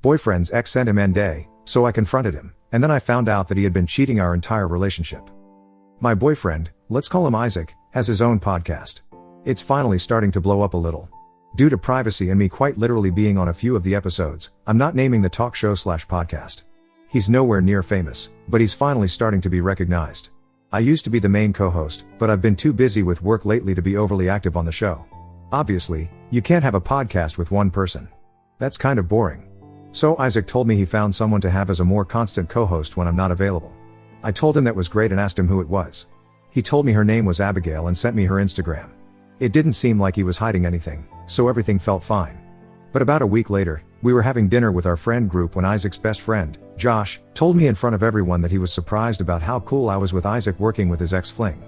boyfriend's ex sent him ND, so I confronted him, and then I found out that he had been cheating our entire relationship. My boyfriend, let's call him Isaac, has his own podcast. It's finally starting to blow up a little. Due to privacy and me quite literally being on a few of the episodes, I'm not naming the talk show/podcast. He's nowhere near famous, but he's finally starting to be recognized. I used to be the main co-host, but I've been too busy with work lately to be overly active on the show. Obviously, you can't have a podcast with one person. That's kind of boring. So Isaac told me he found someone to have as a more constant co-host when I'm not available. I told him that was great and asked him who it was. He told me her name was Abigail and sent me her Instagram. It didn't seem like he was hiding anything, so everything felt fine. But about a week later, we were having dinner with our friend group when Isaac's best friend, Josh, told me in front of everyone that he was surprised about how cool I was with Isaac working with his ex-fling.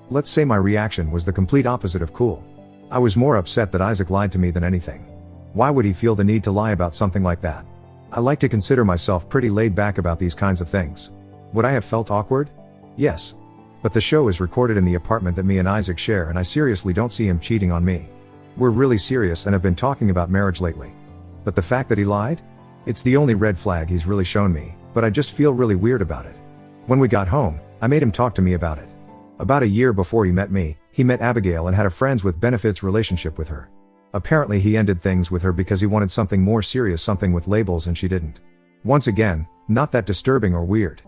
Let's say my reaction was the complete opposite of cool. I was more upset that Isaac lied to me than anything. Why would he feel the need to lie about something like that? I like to consider myself pretty laid back about these kinds of things. Would I have felt awkward? Yes. But the show is recorded in the apartment that me and Isaac share, and I seriously don't see him cheating on me. We're really serious and have been talking about marriage lately. But the fact that he lied? It's the only red flag he's really shown me, but I just feel really weird about it. When we got home, I made him talk to me about it. About a year before he met me, he met Abigail and had a friends with benefits relationship with her. Apparently he ended things with her because he wanted something more serious, something with labels, and she didn't. Once again, not that disturbing or weird.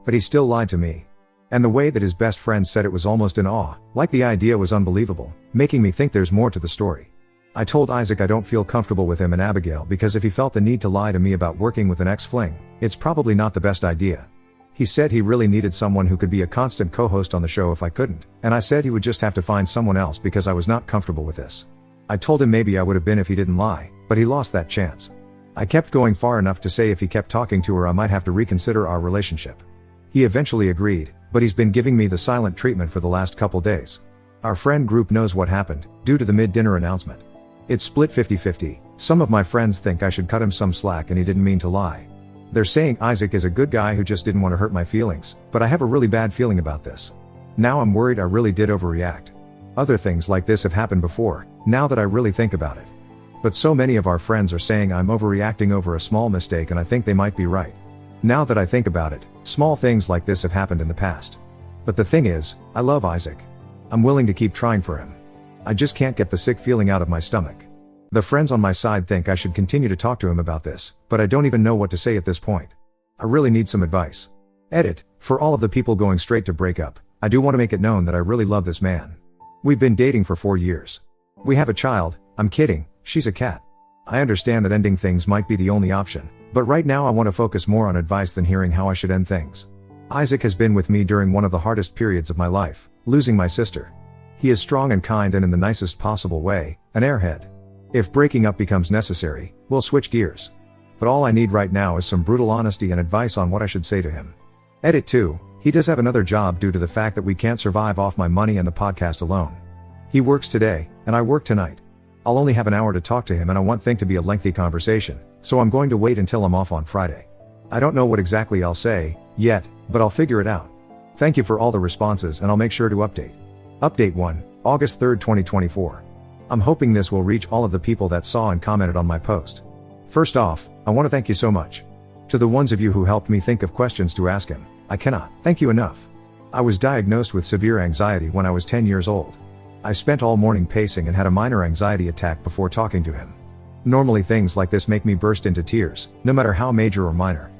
But he still lied to me. And the way that his best friend said it was almost in awe, like the idea was unbelievable, making me think there's more to the story. I told Isaac I don't feel comfortable with him and Abigail because if he felt the need to lie to me about working with an ex-fling, it's probably not the best idea. He said he really needed someone who could be a constant co-host on the show if I couldn't, and I said he would just have to find someone else because I was not comfortable with this. I told him maybe I would have been if he didn't lie, but he lost that chance. I kept going far enough to say if he kept talking to her I might have to reconsider our relationship. He eventually agreed, but he's been giving me the silent treatment for the last couple days. Our friend group knows what happened, due to the mid-dinner announcement. It's split 50-50, some of my friends think I should cut him some slack and he didn't mean to lie. They're saying Isaac is a good guy who just didn't want to hurt my feelings, but I have a really bad feeling about this. Now I'm worried I really did overreact. Other things like this have happened before, now that I really think about it. But so many of our friends are saying I'm overreacting over a small mistake, and I think they might be right. Now that I think about it, small things like this have happened in the past. But the thing is, I love Isaac. I'm willing to keep trying for him. I just can't get the sick feeling out of my stomach. The friends on my side think I should continue to talk to him about this, but I don't even know what to say at this point. I really need some advice. Edit, for all of the people going straight to break up, I do want to make it known that I really love this man. We've been dating for 4 years. We have a child. I'm kidding, she's a cat. I understand that ending things might be the only option, but right now I want to focus more on advice than hearing how I should end things. Isaac has been with me during one of the hardest periods of my life, losing my sister. He is strong and kind and in the nicest possible way, an airhead. If breaking up becomes necessary, we'll switch gears. But all I need right now is some brutal honesty and advice on what I should say to him. Edit 2, he does have another job due to the fact that we can't survive off my money and the podcast alone. He works today, and I work tonight. I'll only have an hour to talk to him and I want things to be a lengthy conversation, so I'm going to wait until I'm off on Friday. I don't know what exactly I'll say, yet, but I'll figure it out. Thank you for all the responses and I'll make sure to update. Update 1, August 3, 2024. I'm hoping this will reach all of the people that saw and commented on my post. First off, I want to thank you so much. To the ones of you who helped me think of questions to ask him, I cannot thank you enough. I was diagnosed with severe anxiety when I was 10 years old. I spent all morning pacing and had a minor anxiety attack before talking to him. Normally things like this make me burst into tears, no matter how major or minor.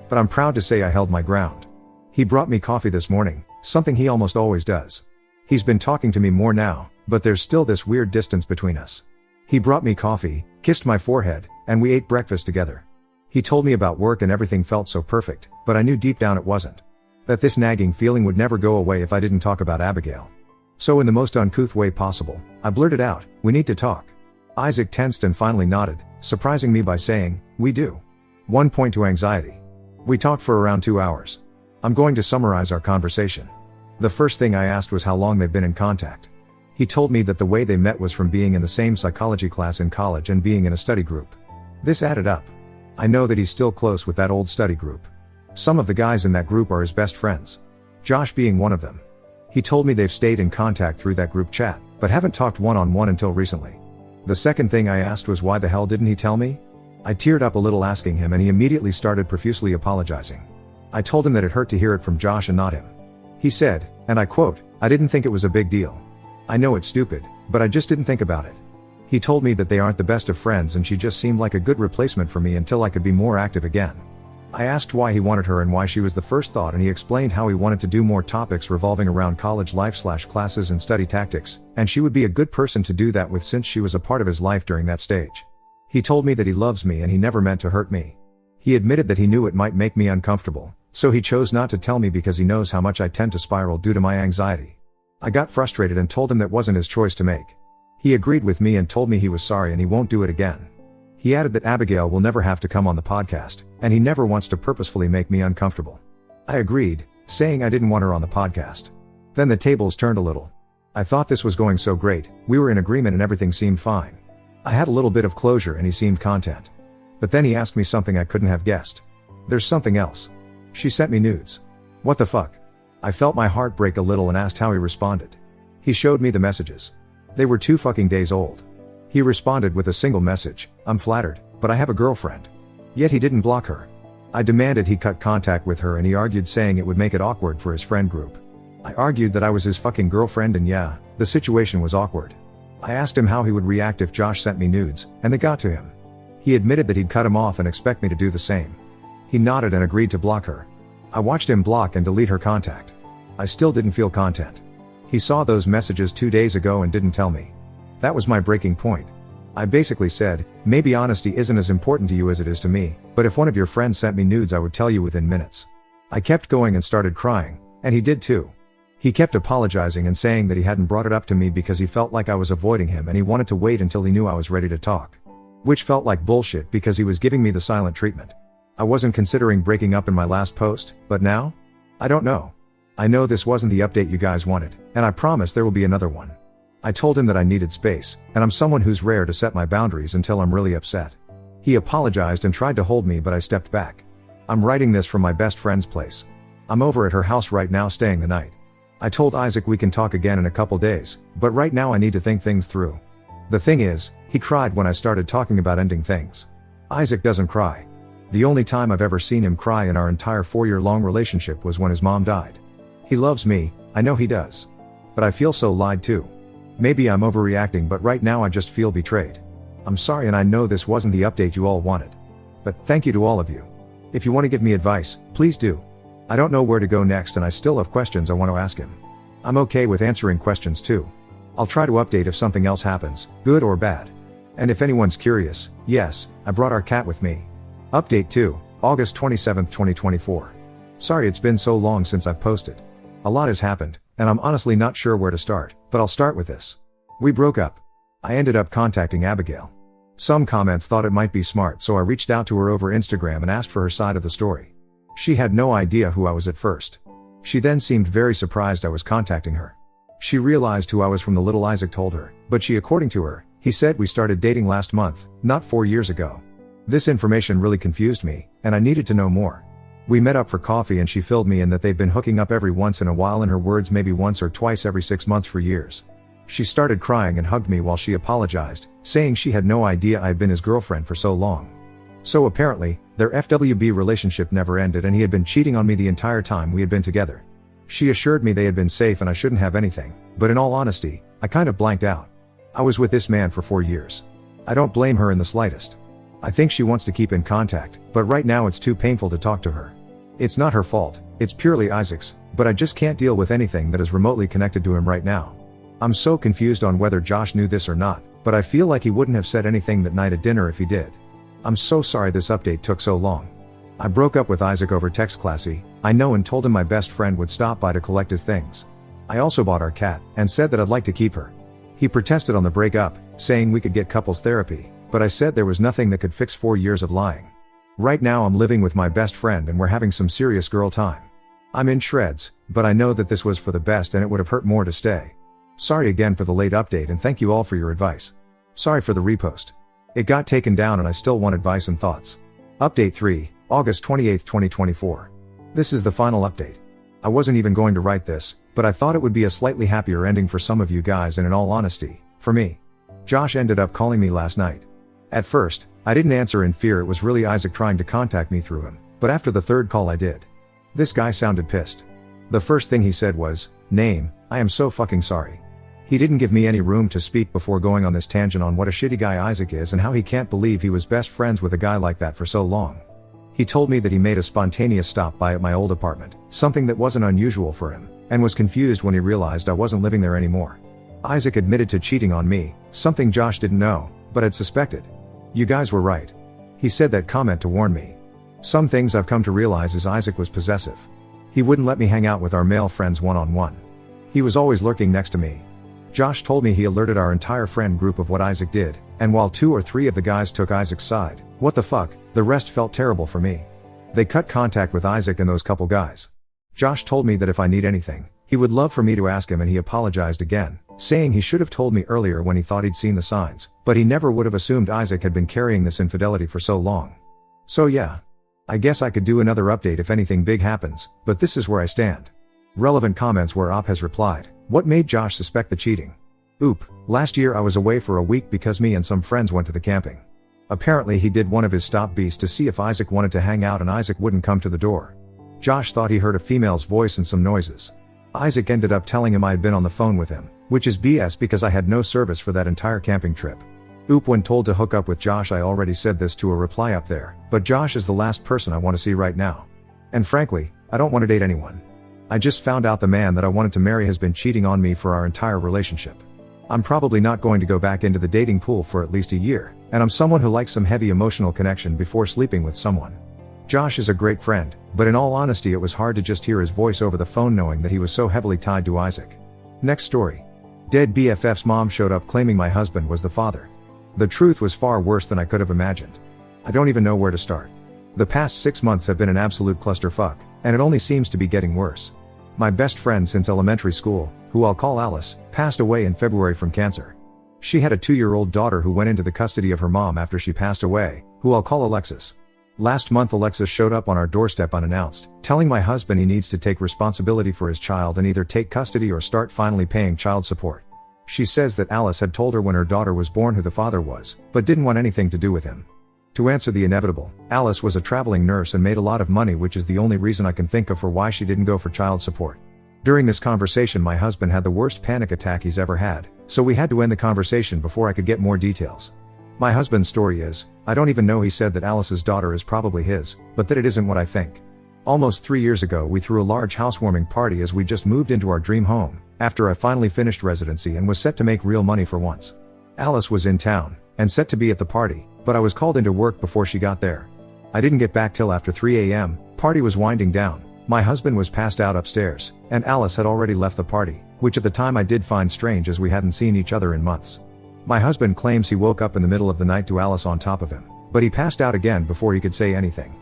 But I'm proud to say I held my ground. He brought me coffee this morning, something he almost always does. He's been talking to me more now, but there's still this weird distance between us. He brought me coffee, kissed my forehead, and we ate breakfast together. He told me about work and everything felt so perfect, but I knew deep down it wasn't. That this nagging feeling would never go away if I didn't talk about Abigail. So in the most uncouth way possible, I blurted out, "We need to talk." Isaac tensed and finally nodded, surprising me by saying, "We do." 1 point to anxiety. We talked for around 2 hours. I'm going to summarize our conversation. The first thing I asked was how long they've been in contact. He told me that the way they met was from being in the same psychology class in college and being in a study group. This added up. I know that he's still close with that old study group. Some of the guys in that group are his best friends. Josh being one of them. He told me they've stayed in contact through that group chat, but haven't talked one-on-one until recently. The second thing I asked was why the hell didn't he tell me? I teared up a little asking him, and he immediately started profusely apologizing. I told him that it hurt to hear it from Josh and not him. He said, and I quote, "I didn't think it was a big deal. I know it's stupid, but I just didn't think about it." He told me that they aren't the best of friends and she just seemed like a good replacement for me until I could be more active again. I asked why he wanted her and why she was the first thought, and he explained how he wanted to do more topics revolving around college life/classes and study tactics, and she would be a good person to do that with since she was a part of his life during that stage. He told me that he loves me and he never meant to hurt me. He admitted that he knew it might make me uncomfortable, so he chose not to tell me because he knows how much I tend to spiral due to my anxiety. I got frustrated and told him that wasn't his choice to make. He agreed with me and told me he was sorry and he won't do it again. He added that Abigail will never have to come on the podcast, and he never wants to purposefully make me uncomfortable. I agreed, saying I didn't want her on the podcast. Then the tables turned a little. I thought this was going so great, we were in agreement and everything seemed fine. I had a little bit of closure and he seemed content. But then he asked me something I couldn't have guessed. "There's something else. She sent me nudes." What the fuck? I felt my heart break a little and asked how he responded. He showed me the messages. They were 2 fucking days old. He responded with a single message, "I'm flattered, but I have a girlfriend." Yet he didn't block her. I demanded he cut contact with her and he argued, saying it would make it awkward for his friend group. I argued that I was his fucking girlfriend and yeah, the situation was awkward. I asked him how he would react if Josh sent me nudes, and they got to him. He admitted that he'd cut him off and expect me to do the same. He nodded and agreed to block her. I watched him block and delete her contact. I still didn't feel content. He saw those messages 2 days ago and didn't tell me. That was my breaking point. I basically said, "Maybe honesty isn't as important to you as it is to me, but if one of your friends sent me nudes I would tell you within minutes." I kept going and started crying, and he did too. He kept apologizing and saying that he hadn't brought it up to me because he felt like I was avoiding him and he wanted to wait until he knew I was ready to talk. Which felt like bullshit because he was giving me the silent treatment. I wasn't considering breaking up in my last post, but now? I don't know. I know this wasn't the update you guys wanted, and I promise there will be another one. I told him that I needed space, and I'm someone who's rare to set my boundaries until I'm really upset. He apologized and tried to hold me, but I stepped back. I'm writing this from my best friend's place. I'm over at her house right now staying the night. I told Isaac we can talk again in a couple days, but right now I need to think things through. The thing is, he cried when I started talking about ending things. Isaac doesn't cry. The only time I've ever seen him cry in our entire 4-year-long relationship was when his mom died. He loves me, I know he does. But I feel so lied to. Maybe I'm overreacting, but right now I just feel betrayed. I'm sorry, and I know this wasn't the update you all wanted. But thank you to all of you. If you want to give me advice, please do. I don't know where to go next and I still have questions I want to ask him. I'm okay with answering questions too. I'll try to update if something else happens, good or bad. And if anyone's curious, yes, I brought our cat with me. Update 2, August 27, 2024. Sorry it's been so long since I've posted. A lot has happened, and I'm honestly not sure where to start, but I'll start with this. We broke up. I ended up contacting Abigail. Some comments thought it might be smart, so I reached out to her over Instagram and asked for her side of the story. She had no idea who I was at first. She then seemed very surprised I was contacting her. She realized who I was from the little Isaac told her, but according to her, he said we started dating last month, not 4 years ago. This information really confused me, and I needed to know more. We met up for coffee and she filled me in that they've been hooking up every once in a while, in her words maybe once or twice every 6 months for years. She started crying and hugged me while she apologized, saying she had no idea I'd been his girlfriend for so long. So apparently, their FWB relationship never ended and he had been cheating on me the entire time we had been together. She assured me they had been safe and I shouldn't have anything, but in all honesty, I kind of blanked out. I was with this man for 4 years. I don't blame her in the slightest. I think she wants to keep in contact, but right now it's too painful to talk to her. It's not her fault, it's purely Isaac's, but I just can't deal with anything that is remotely connected to him right now. I'm so confused on whether Josh knew this or not, but I feel like he wouldn't have said anything that night at dinner if he did. I'm so sorry this update took so long. I broke up with Isaac over text, classy, I know, and told him my best friend would stop by to collect his things. I also bought our cat, and said that I'd like to keep her. He protested on the breakup, saying we could get couples therapy, but I said there was nothing that could fix 4 years of lying. Right now I'm living with my best friend and we're having some serious girl time. I'm in shreds, but I know that this was for the best and it would have hurt more to stay. Sorry again for the late update and thank you all for your advice. Sorry for the repost. It got taken down and I still want advice and thoughts. Update 3, August 28, 2024. This is the final update. I wasn't even going to write this, but I thought it would be a slightly happier ending for some of you guys, and in all honesty, for me. Josh ended up calling me last night. At first, I didn't answer in fear it was really Isaac trying to contact me through him, but after the third call I did. This guy sounded pissed. The first thing he said was, "Name, I am so fucking sorry." He didn't give me any room to speak before going on this tangent on what a shitty guy Isaac is and how he can't believe he was best friends with a guy like that for so long. He told me that he made a spontaneous stop by at my old apartment, something that wasn't unusual for him, and was confused when he realized I wasn't living there anymore. Isaac admitted to cheating on me, something Josh didn't know, but had suspected. You guys were right. He said that comment to warn me. Some things I've come to realize is Isaac was possessive. He wouldn't let me hang out with our male friends one-on-one. He was always lurking next to me. Josh told me he alerted our entire friend group of what Isaac did, and while 2 or 3 of the guys took Isaac's side, what the fuck, the rest felt terrible for me. They cut contact with Isaac and those couple guys. Josh told me that if I need anything, he would love for me to ask him, and he apologized again, saying he should have told me earlier when he thought he'd seen the signs, but he never would have assumed Isaac had been carrying this infidelity for so long. So yeah. I guess I could do another update if anything big happens, but this is where I stand. Relevant comments where Op has replied, "What made Josh suspect the cheating? Oop, last year I was away for a week because me and some friends went to the camping. Apparently he did one of his stop beats to see if Isaac wanted to hang out and Isaac wouldn't come to the door. Josh thought he heard a female's voice and some noises. Isaac ended up telling him I had been on the phone with him, which is BS because I had no service for that entire camping trip. Oop, when told to hook up with Josh I already said this to a reply up there, but Josh is the last person I want to see right now. And frankly, I don't want to date anyone. I just found out the man that I wanted to marry has been cheating on me for our entire relationship. I'm probably not going to go back into the dating pool for at least a year, and I'm someone who likes some heavy emotional connection before sleeping with someone. Josh is a great friend, but in all honesty it was hard to just hear his voice over the phone knowing that he was so heavily tied to Isaac. Next story. Dead BFF's mom showed up claiming my husband was the father. The truth was far worse than I could have imagined. I don't even know where to start. The past 6 months have been an absolute clusterfuck, and it only seems to be getting worse. My best friend since elementary school, who I'll call Alice, passed away in February from cancer. She had a 2-year-old daughter who went into the custody of her mom after she passed away, who I'll call Alexis. Last month Alexis showed up on our doorstep unannounced, telling my husband he needs to take responsibility for his child and either take custody or start finally paying child support. She says that Alice had told her when her daughter was born who the father was, but didn't want anything to do with him. To answer the inevitable, Alice was a traveling nurse and made a lot of money, which is the only reason I can think of for why she didn't go for child support. During this conversation my husband had the worst panic attack he's ever had, so we had to end the conversation before I could get more details. My husband's story is, I don't even know he said that Alice's daughter is probably his, but that it isn't what I think. Almost 3 years ago we threw a large housewarming party as we just moved into our dream home, after I finally finished residency and was set to make real money for once. Alice was in town, and set to be at the party, but I was called into work before she got there. I didn't get back till after 3 a.m, party was winding down, my husband was passed out upstairs, and Alice had already left the party, which at the time I did find strange as we hadn't seen each other in months. My husband claims he woke up in the middle of the night to Alice on top of him, but he passed out again before he could say anything.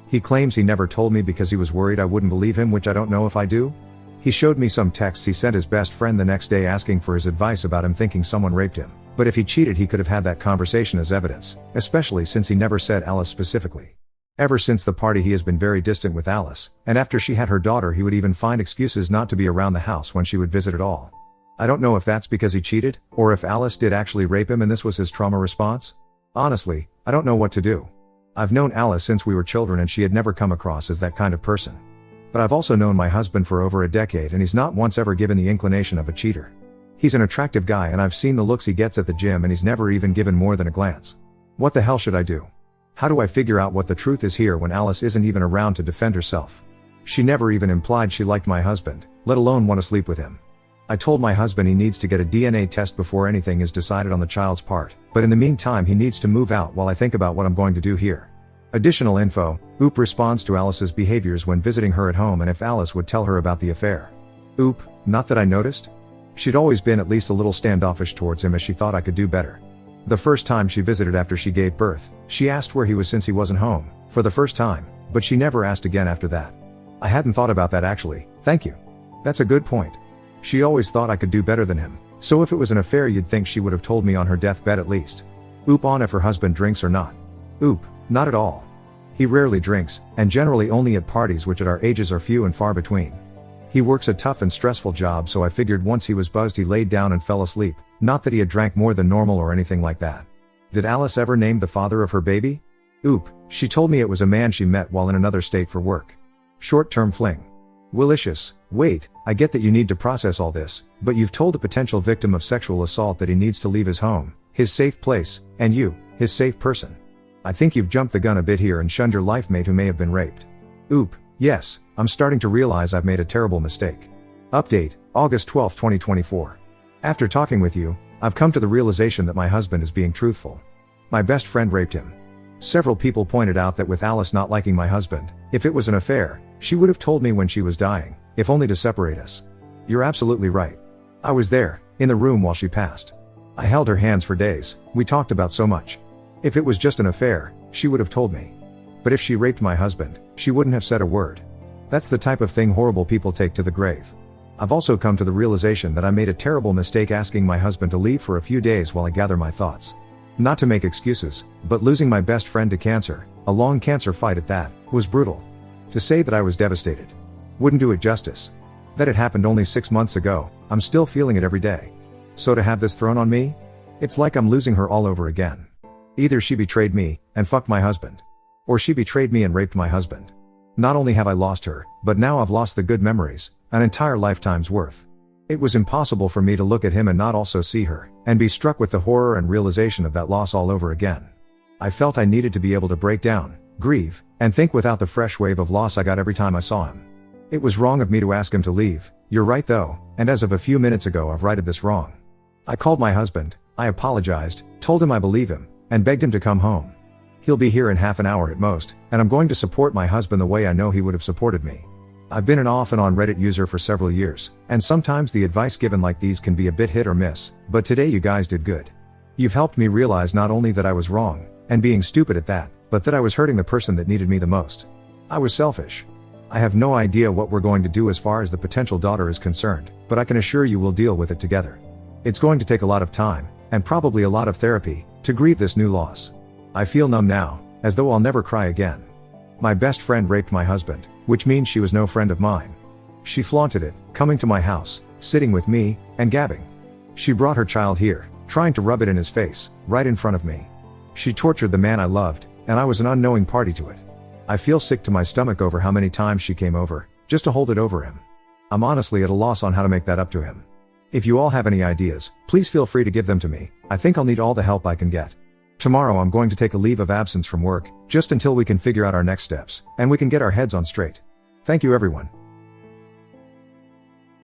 He claims he never told me because he was worried I wouldn't believe him, which I don't know if I do. He showed me some texts he sent his best friend the next day asking for his advice about him thinking someone raped him, but if he cheated he could have had that conversation as evidence, especially since he never said Alice specifically. Ever since the party he has been very distant with Alice, and after she had her daughter he would even find excuses not to be around the house when she would visit at all. I don't know if that's because he cheated, or if Alice did actually rape him and this was his trauma response. Honestly, I don't know what to do. I've known Alice since we were children and she had never come across as that kind of person. But I've also known my husband for over a decade and he's not once ever given the inclination of a cheater. He's an attractive guy and I've seen the looks he gets at the gym and he's never even given more than a glance. What the hell should I do? How do I figure out what the truth is here when Alice isn't even around to defend herself? She never even implied she liked my husband, let alone want to sleep with him. I told my husband he needs to get a DNA test before anything is decided on the child's part, but in the meantime he needs to move out while I think about what I'm going to do here. Additional info, Oop responds to Alice's behaviors when visiting her at home and if Alice would tell her about the affair. Oop, not that I noticed. She'd always been at least a little standoffish towards him as she thought I could do better. The first time she visited after she gave birth, she asked where he was since he wasn't home, for the first time, but she never asked again after that. I hadn't thought about that actually, thank you. That's a good point. She always thought I could do better than him, so if it was an affair you'd think she would have told me on her deathbed at least. Oop on if her husband drinks or not. Oop, not at all. He rarely drinks, and generally only at parties which at our ages are few and far between. He works a tough and stressful job so I figured once he was buzzed he laid down and fell asleep, not that he had drank more than normal or anything like that. Did Alice ever name the father of her baby? Oop, she told me it was a man she met while in another state for work. Short-term fling. Willicious. Wait, I get that you need to process all this, but you've told a potential victim of sexual assault that he needs to leave his home, his safe place, and you, his safe person. I think you've jumped the gun a bit here and shunned your life mate who may have been raped. Oop, yes, I'm starting to realize I've made a terrible mistake. Update, August 12, 2024. After talking with you, I've come to the realization that my husband is being truthful. My best friend raped him. Several people pointed out that with Alice not liking my husband, if it was an affair, she would have told me when she was dying, if only to separate us. You're absolutely right. I was there, in the room while she passed. I held her hands for days, we talked about so much. If it was just an affair, she would have told me. But if she raped my husband, she wouldn't have said a word. That's the type of thing horrible people take to the grave. I've also come to the realization that I made a terrible mistake asking my husband to leave for a few days while I gather my thoughts. Not to make excuses, but losing my best friend to cancer, a long cancer fight at that, was brutal. To say that I was devastated wouldn't do it justice. That it happened only 6 months ago, I'm still feeling it every day. So to have this thrown on me? It's like I'm losing her all over again. Either she betrayed me, and fucked my husband. Or she betrayed me and raped my husband. Not only have I lost her, but now I've lost the good memories, an entire lifetime's worth. It was impossible for me to look at him and not also see her, and be struck with the horror and realization of that loss all over again. I felt I needed to be able to break down, grieve, and think without the fresh wave of loss I got every time I saw him. It was wrong of me to ask him to leave, you're right though, and as of a few minutes ago I've righted this wrong. I called my husband, I apologized, told him I believe him, and begged him to come home. He'll be here in half an hour at most, and I'm going to support my husband the way I know he would have supported me. I've been an off and on Reddit user for several years, and sometimes the advice given like these can be a bit hit or miss, but today you guys did good. You've helped me realize not only that I was wrong, and being stupid at that, but that I was hurting the person that needed me the most. I was selfish. I have no idea what we're going to do as far as the potential daughter is concerned, but I can assure you we'll deal with it together. It's going to take a lot of time, and probably a lot of therapy, to grieve this new loss. I feel numb now, as though I'll never cry again. My best friend raped my husband, which means she was no friend of mine. She flaunted it, coming to my house, sitting with me, and gabbing. She brought her child here, trying to rub it in his face, right in front of me. She tortured the man I loved, and I was an unknowing party to it. I feel sick to my stomach over how many times she came over, just to hold it over him. I'm honestly at a loss on how to make that up to him. If you all have any ideas, please feel free to give them to me. I think I'll need all the help I can get. Tomorrow I'm going to take a leave of absence from work, just until we can figure out our next steps, and we can get our heads on straight. Thank you everyone.